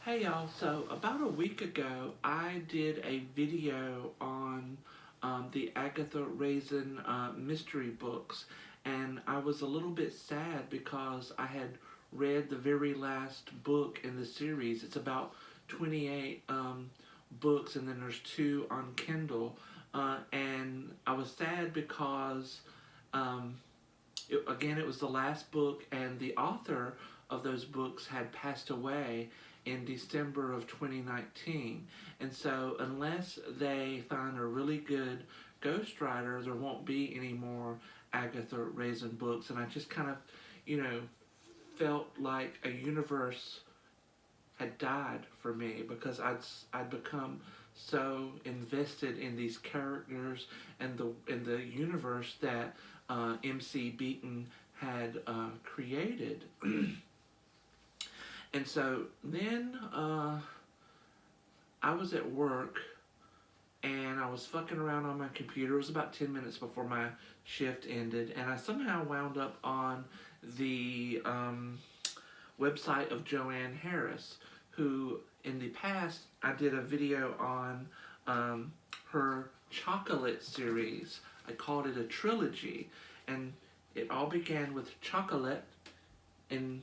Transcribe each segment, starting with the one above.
Hey y'all, so about a week ago I did a video on the Agatha Raisin mystery books, and I was a little bit sad because I had read the very last book in the series. It's about 28 books, and then there's two on Kindle, and I was sad because um, again, it was the last book, and the author of those books had passed away in December of 2019. And so, unless they find a really good ghostwriter, there won't be any more Agatha Raisin books. And I just kind of, you know, felt like a universe had died for me because I'd become so invested in these characters and the universe that MC Beaton had created. And so then I was at work and I was fucking around on my computer. It was about 10 minutes before my shift ended, and I somehow wound up on the website of Joanne Harris, who in the past I did a video on her Chocolat series. I called it a trilogy, and it all began with Chocolat in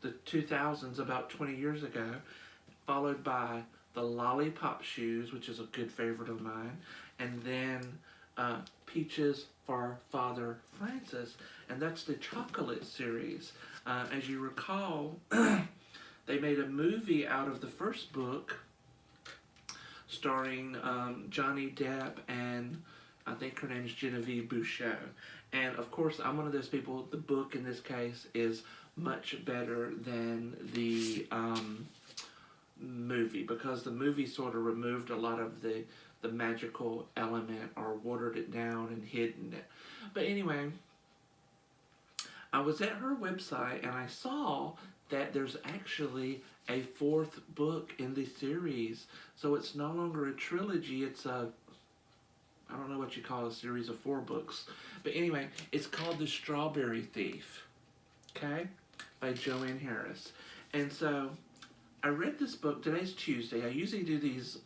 the 2000s, about 20 years ago, followed by the Lollipop Shoes, which is a good favorite of mine, and then Peaches for Father Francis, and that's the Chocolat series. As you recall, they made a movie out of the first book starring Johnny Depp and I think her name's Genevieve Bouchot. And of course, I'm one of those people, the book in this case is much better than the movie, because the movie sort of removed a lot of the magical element or watered it down and hidden it. But anyway, I was at her website and I saw that there's actually a fourth book in the series. So it's no longer a trilogy, it's a, I don't know what you call a series of 4 books. But anyway, it's called The Strawberry Thief, okay, by Joanne Harris. And so I read this book. Today's Tuesday. I usually do these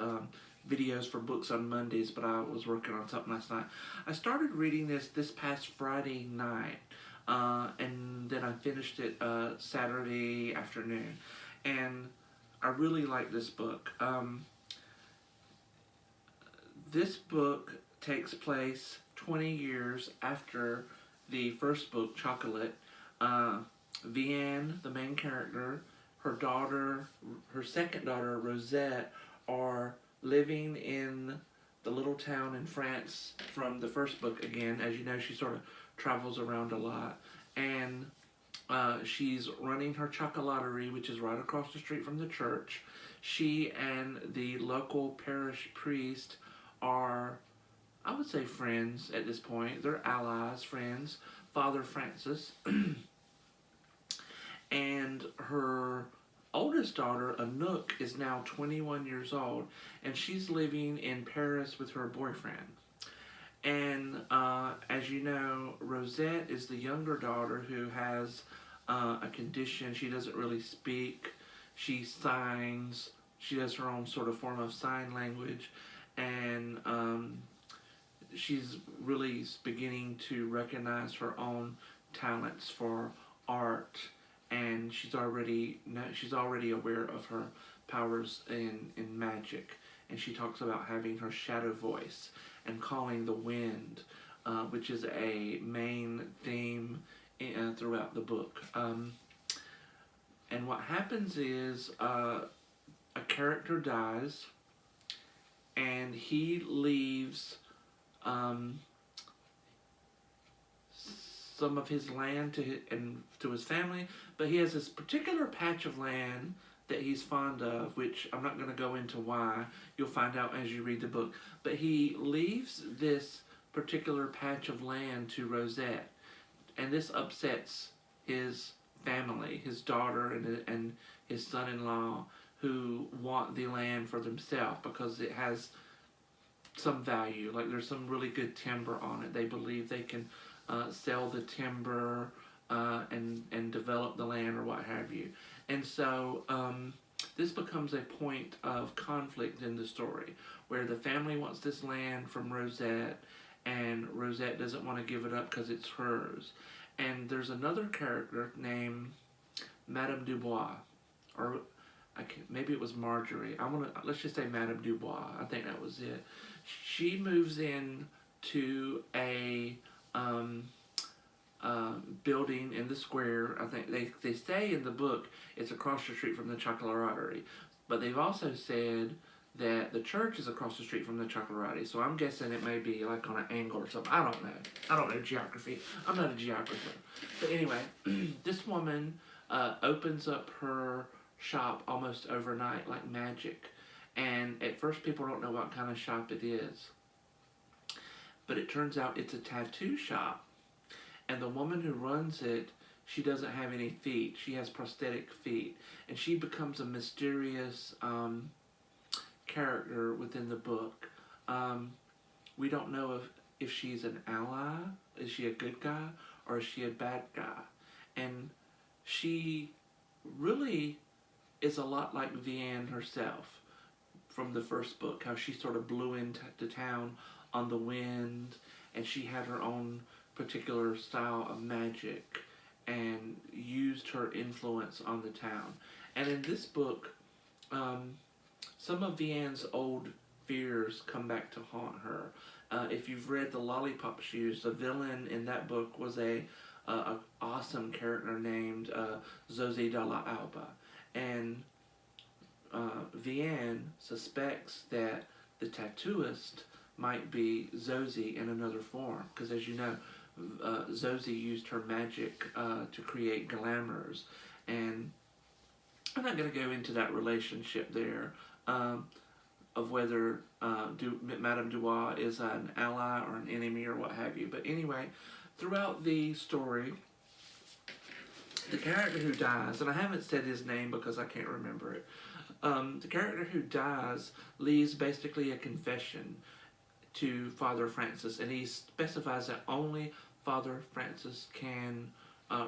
videos for books on Mondays, but I was working on something last night. I started reading this past Friday night, and then I finished it Saturday afternoon. And I really like this book. This book takes place 20 years after the first book, Chocolat. Vianne, the main character, her daughter, her second daughter, Rosette, are living in the little town in France from the first book again. As you know, she sort of travels around a lot. And she's running her chocolaterie, which is right across the street from the church. She and the local parish priest are, I would say, friends at this point. They're allies, friends. Father Francis. And her oldest daughter, Anouk, is now 21 years old, and she's living in Paris with her boyfriend. And as you know, Rosette is the younger daughter who has a condition. She doesn't really speak. She signs. She does her own sort of form of sign language, and she's really beginning to recognize her own talents for art, and she's already aware of her powers in magic. And she talks about having her shadow voice and calling the wind, which is a main theme throughout the book. And what happens is a character dies, and he leaves some of his land to his family, but he has this particular patch of land that he's fond of, which I'm not going to go into why. You'll find out as you read the book. But he leaves this particular patch of land to Rosette, and this upsets his family, his daughter and his son-in-law, who want the land for themselves because it has some value. Like, there's some really good timber on it. They believe they can sell the timber and develop the land or what have you. And so this becomes a point of conflict in the story, where the family wants this land from Rosette, and Rosette doesn't want to give it up because it's hers. And there's another character named Madame Dubois, or maybe it was Marjorie. Let's just say Madame Dubois. I think that was it. She moves in to a building in the square. I think they say in the book it's across the street from the Chocolat, but they've also said that the church is across the street from the Chocolat. So I'm guessing it may be like on an angle or something. I don't know. I don't know geography. I'm not a geographer. But anyway, this woman opens up her shop almost overnight like magic. And at first people don't know what kind of shop it is. But it turns out it's a tattoo shop. And the woman who runs it, she doesn't have any feet. She has prosthetic feet. And she becomes a mysterious character within the book. We don't know if she's an ally, is she a good guy, or is she a bad guy. And she really is a lot like Vianne herself from the first book, how she sort of blew into town on the wind, and she had her own particular style of magic and used her influence on the town. And in this book, some of Vianne's old fears come back to haunt her. If you've read The Lollipop Shoes, the villain in that book was a awesome character named Zosie de la Alba. And Vianne suspects that the tattooist might be Zosie in another form, because as you know, Zosie used her magic to create glamours, and I'm not going to go into that relationship there of whether Madame Dubois is an ally or an enemy or what have you. But anyway, throughout the story, the character who dies, and I haven't said his name because I can't remember it, the character who dies leaves basically a confession to Father Francis, and he specifies that only Father Francis can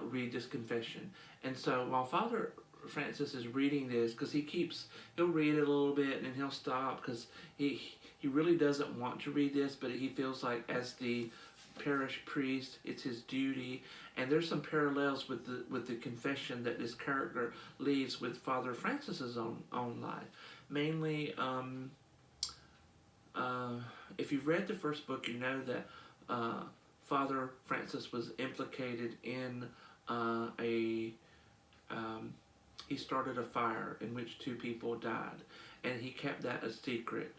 read this confession. And so while Father Francis is reading this, because he'll read it a little bit and then he'll stop because he really doesn't want to read this, but he feels like as the parish priest, it's his duty. And there's some parallels with the confession that this character leaves with Father Francis's own life. Mainly, if you've read the first book, you know that Father Francis was implicated in he started a fire in which 2 people died, and he kept that a secret.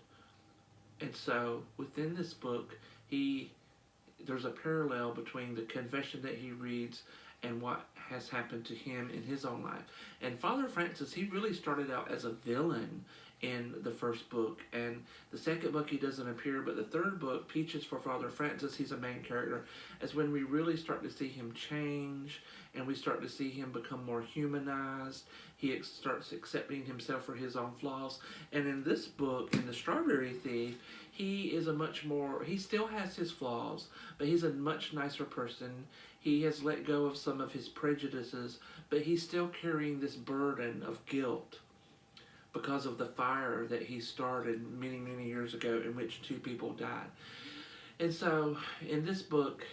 And so within this book, there's a parallel between the confession that he reads and what has happened to him in his own life. And Father Francis, he really started out as a villain in the first book, and the second book he doesn't appear, but the third book, Peaches for Father Francis, he's a main character, is when we really start to see him change, and we start to see him become more humanized. He starts accepting himself for his own flaws. And in this book, in The Strawberry Thief, he still has his flaws, but he's a much nicer person. He has let go of some of his prejudices, but he's still carrying this burden of guilt because of the fire that he started many, many years ago in which 2 people died. And so in this book,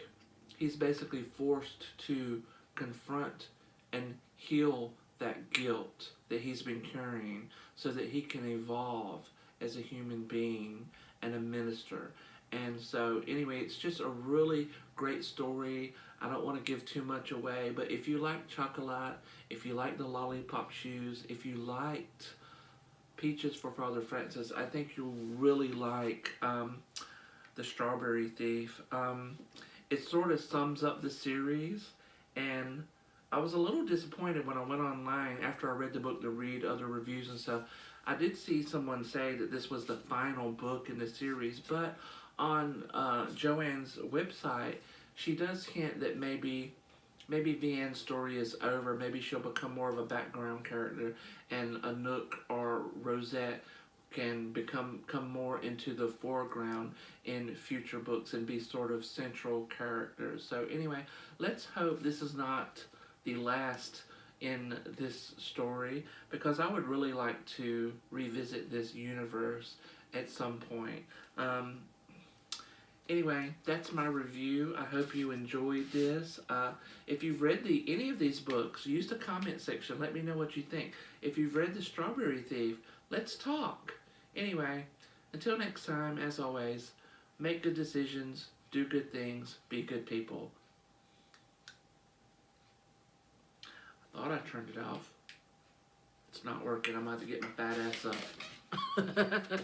he's basically forced to confront and heal that guilt that he's been carrying so that he can evolve as a human being and a minister. And so anyway, it's just a really great story. I don't want to give too much away, but if you like Chocolat, if you like The Lollipop Shoes, if you liked Peaches for Father Francis, I think you'll really like The Strawberry Thief. It sort of sums up the series, and I was a little disappointed when I went online after I read the book to read other reviews and stuff. I did see someone say that this was the final book in the series, but on Joanne's website, she does hint that maybe Vianne's story is over. Maybe she'll become more of a background character, and Anouk or Rosette can come more into the foreground in future books and be sort of central characters. So anyway, let's hope this is not the last in this story, because I would really like to revisit this universe at some point. Anyway, that's my review. I hope you enjoyed this. If you've read any of these books, use the comment section. Let me know what you think. If you've read The Strawberry Thief, let's talk. Anyway, until next time, as always, make good decisions, do good things, be good people. I thought I turned it off. It's not working. I'm about to get my fat ass up.